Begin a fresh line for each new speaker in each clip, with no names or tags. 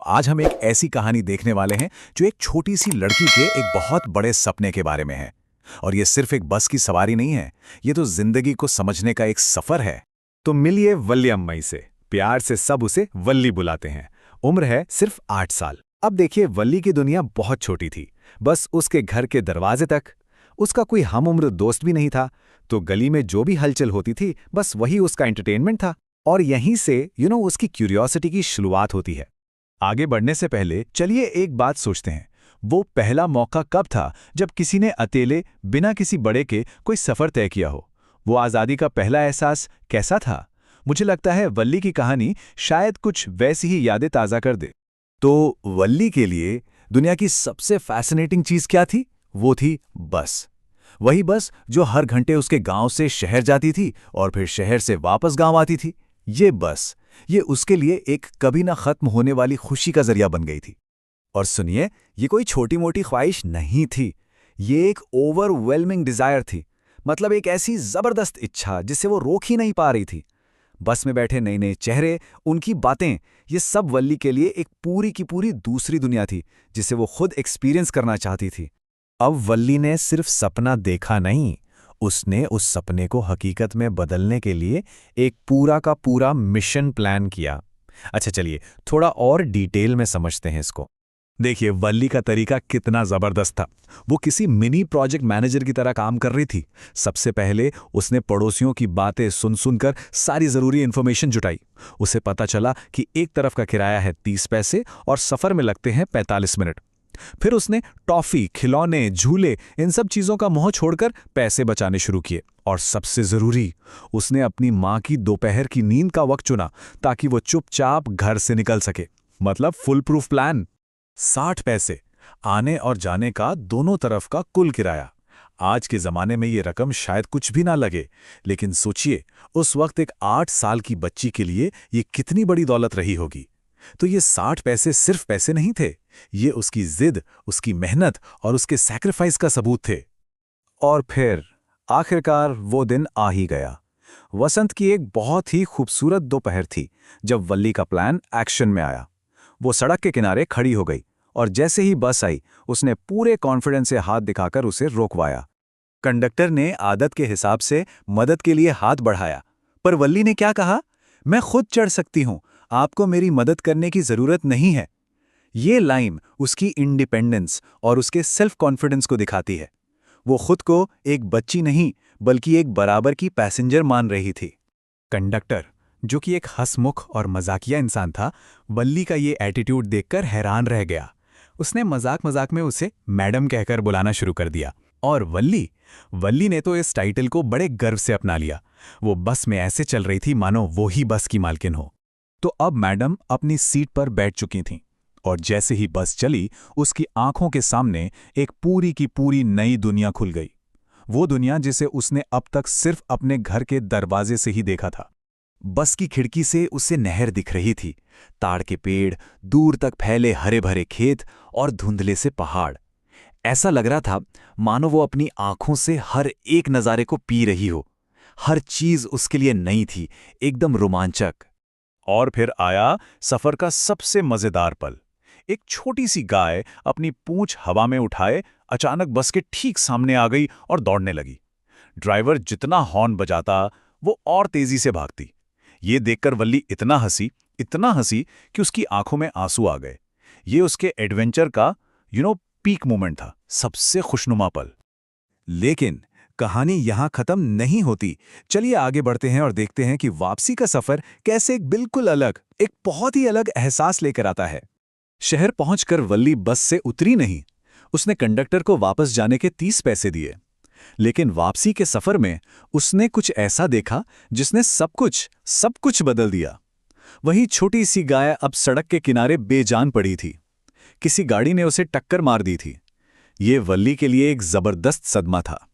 आज हम एक ऐसी कहानी देखने वाले हैं जो एक छोटी सी लड़की के एक बहुत बड़े सपने के बारे में है। और ये सिर्फ एक बस की सवारी नहीं है, ये तो जिंदगी को समझने का एक सफर है।
तो मिलिए वल्ली अम्माई से। प्यार से सब उसे वल्ली बुलाते हैं। उम्र है सिर्फ 8 साल। अब देखिए, वल्ली की दुनिया बहुत छोटी थी, बस उसके घर के दरवाजे तक। उसका कोई हम उम्र दोस्त भी नहीं था, तो गली में जो भी हलचल होती थी बस वही उसका एंटरटेनमेंट था। और यहीं से उसकी क्यूरियोसिटी की शुरुआत होती है। आगे बढ़ने से पहले चलिए एक बात सोचते हैं, वो पहला मौका कब था जब किसी ने अकेले बिना किसी बड़े के कोई सफर तय किया हो? वो आज़ादी का पहला एहसास कैसा था? मुझे लगता है वल्ली की कहानी शायद कुछ वैसी ही यादें ताज़ा कर दे।
तो वल्ली के लिए दुनिया की सबसे फैसिनेटिंग चीज क्या थी? वो थी बस। वही बस जो हर घंटे उसके गांव से शहर जाती थी और फिर शहर से वापस गांव आती थी। ये बस, ये उसके लिए एक कभी ना खत्म होने वाली खुशी का जरिया बन गई थी। और सुनिए, ये कोई छोटी मोटी ख्वाहिश नहीं थी, ये एक ओवरवेलमिंग डिजायर थी। मतलब एक ऐसी जबरदस्त इच्छा जिसे वो रोक ही नहीं पा रही थी। बस में बैठे नए नए चेहरे, उनकी बातें, ये सब वल्ली के लिए एक पूरी की पूरी दूसरी दुनिया थी जिसे वो खुद एक्सपीरियंस करना चाहती थी।
अब वल्ली ने सिर्फ सपना देखा नहीं, उसने उस सपने को हकीकत में बदलने के लिए एक पूरा का पूरा मिशन प्लान किया। अच्छा चलिए, थोड़ा और डिटेल में समझते हैं इसको।
देखिए, वल्ली का तरीका कितना जबरदस्त था। वो किसी मिनी प्रोजेक्ट मैनेजर की तरह काम कर रही थी। सबसे पहले उसने पड़ोसियों की बातें सुन सुनकर सारी जरूरी इंफॉर्मेशन जुटाई। उसे पता चला कि एक तरफ का किराया है 30 पैसे और सफर में लगते हैं 45 मिनट। फिर उसने टॉफी, खिलौने, झूले, इन सब चीजों का मोह छोड़कर पैसे बचाने शुरू किए। और सबसे जरूरी, उसने अपनी मां की दोपहर की नींद का वक्त चुना ताकि वो चुपचाप घर से निकल सके। मतलब फुल प्रूफ प्लान। 60 पैसे, आने और जाने का दोनों तरफ का कुल किराया। आज के जमाने में ये रकम शायद कुछ भी ना लगे, लेकिन सोचिए उस वक्त एक 8 साल की बच्ची के लिए ये कितनी बड़ी दौलत रही होगी। तो ये 60 पैसे सिर्फ पैसे नहीं थे, ये उसकी जिद, उसकी मेहनत और उसके सैक्रिफाइस का सबूत थे। और फिर आखिरकार वो दिन आ ही गया। वसंत की एक बहुत ही खूबसूरत दोपहर थी जब वल्ली का प्लान एक्शन में आया। वो सड़क के किनारे खड़ी हो गई और जैसे ही बस आई, उसने पूरे कॉन्फिडेंस से हाथ दिखाकर उसे रोकवाया। कंडक्टर ने आदत के हिसाब से मदद के लिए हाथ बढ़ाया, पर वल्ली ने क्या कहा? मैं खुद चढ़ सकती हूं, आपको मेरी मदद करने की जरूरत नहीं है। ये लाइन उसकी इंडिपेंडेंस और उसके सेल्फ कॉन्फिडेंस को दिखाती है। वो खुद को एक बच्ची नहीं बल्कि एक बराबर की पैसेंजर मान रही थी।
कंडक्टर, जो कि एक हंसमुख और मजाकिया इंसान था, वल्ली का ये एटीट्यूड देखकर हैरान रह गया। उसने मजाक मजाक में उसे मैडम कहकर बुलाना शुरू कर दिया। और वल्ली ने तो इस टाइटल को बड़े गर्व से अपना लिया। वो बस में ऐसे चल रही थी मानो वो ही बस की मालकिन हो। तो अब मैडम अपनी सीट पर बैठ चुकी थीं, और जैसे ही बस चली, उसकी आंखों के सामने एक पूरी की पूरी नई दुनिया खुल गई। वो दुनिया जिसे उसने अब तक सिर्फ अपने घर के दरवाजे से ही देखा था। बस की खिड़की से उसे नहर दिख रही थी, ताड़ के पेड़, दूर तक फैले हरे भरे खेत और धुंधले से पहाड़। ऐसा लग रहा था मानो वो अपनी आंखों से हर एक नज़ारे को पी रही हो। हर चीज उसके लिए नई थी, एकदम रोमांचक।
और फिर आया सफर का सबसे मजेदार पल। एक छोटी सी गाय अपनी पूंछ हवा में उठाए अचानक बस के ठीक सामने आ गई और दौड़ने लगी। ड्राइवर जितना हॉर्न बजाता, वो और तेजी से भागती। ये देखकर वल्ली इतना हंसी कि उसकी आंखों में आंसू आ गए। ये उसके एडवेंचर का पीक मोमेंट था, सबसे खुशनुमा पल। लेकिन कहानी यहां खत्म नहीं होती। चलिए आगे बढ़ते हैं और देखते हैं कि वापसी का सफर कैसे एक बिल्कुल अलग, एक बहुत ही अलग एहसास लेकर आता है। शहर पहुंचकर वल्ली बस से उतरी नहीं। उसने कंडक्टर को वापस जाने के 30 पैसे दिए। लेकिन वापसी के सफर में उसने कुछ ऐसा देखा जिसने सब कुछ बदल दिया। वही छोटी सी गाय अब सड़क के किनारे बेजान पड़ी थी। किसी गाड़ी ने उसे टक्कर मार दी थी। ये वल्ली के लिए एक जबरदस्त सदमा था।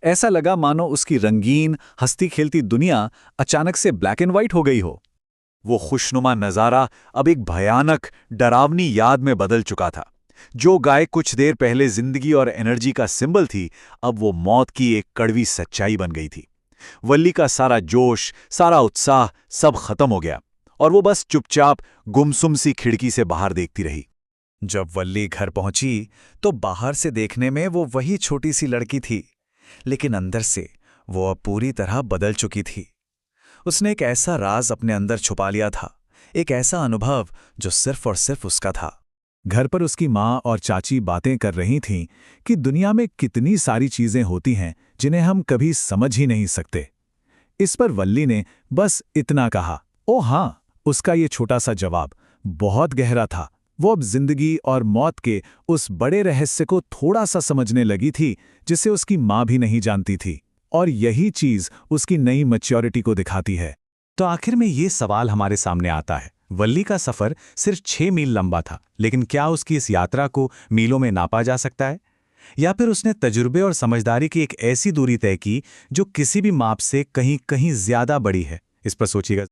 ऐसा लगा मानो उसकी रंगीन, हंसती खेलती दुनिया अचानक से ब्लैक एंड व्हाइट हो गई हो। वो खुशनुमा नजारा अब एक भयानक, डरावनी याद में बदल चुका था। जो गाय कुछ देर पहले जिंदगी और एनर्जी का सिंबल थी, अब वो मौत की एक कड़वी सच्चाई बन गई थी। वल्ली का सारा जोश, सारा उत्साह, सब खत्म हो गया। और वो बस चुपचाप गुमसुम सी खिड़की से बाहर देखती रही।
जब वल्ली घर पहुंची तो बाहर से देखने में वो वही छोटी सी लड़की थी, लेकिन अंदर से वो अब पूरी तरह बदल चुकी थी। उसने एक ऐसा राज अपने अंदर छुपा लिया था, एक ऐसा अनुभव जो सिर्फ और सिर्फ उसका था। घर पर उसकी माँ और चाची बातें कर रही थीं कि दुनिया में कितनी सारी चीजें होती हैं जिन्हें हम कभी समझ ही नहीं सकते। इस पर वल्ली ने बस इतना कहा, ओ हाँ। उसका ये छोटा सा जवाब बहुत गहरा था। वो अब जिंदगी और मौत के उस बड़े रहस्य को थोड़ा सा समझने लगी थी जिसे उसकी माँ भी नहीं जानती थी, और यही चीज उसकी नई मैच्योरिटी को दिखाती है।
तो आखिर में ये सवाल हमारे सामने आता है, वल्ली का सफर सिर्फ 6 मील लंबा था, लेकिन क्या उसकी इस यात्रा को मीलों में नापा जा सकता है? या फिर उसने तजुर्बे और समझदारी की एक ऐसी दूरी तय की जो किसी भी माप से कहीं कहीं ज्यादा बड़ी है? इस पर सोचिएगा।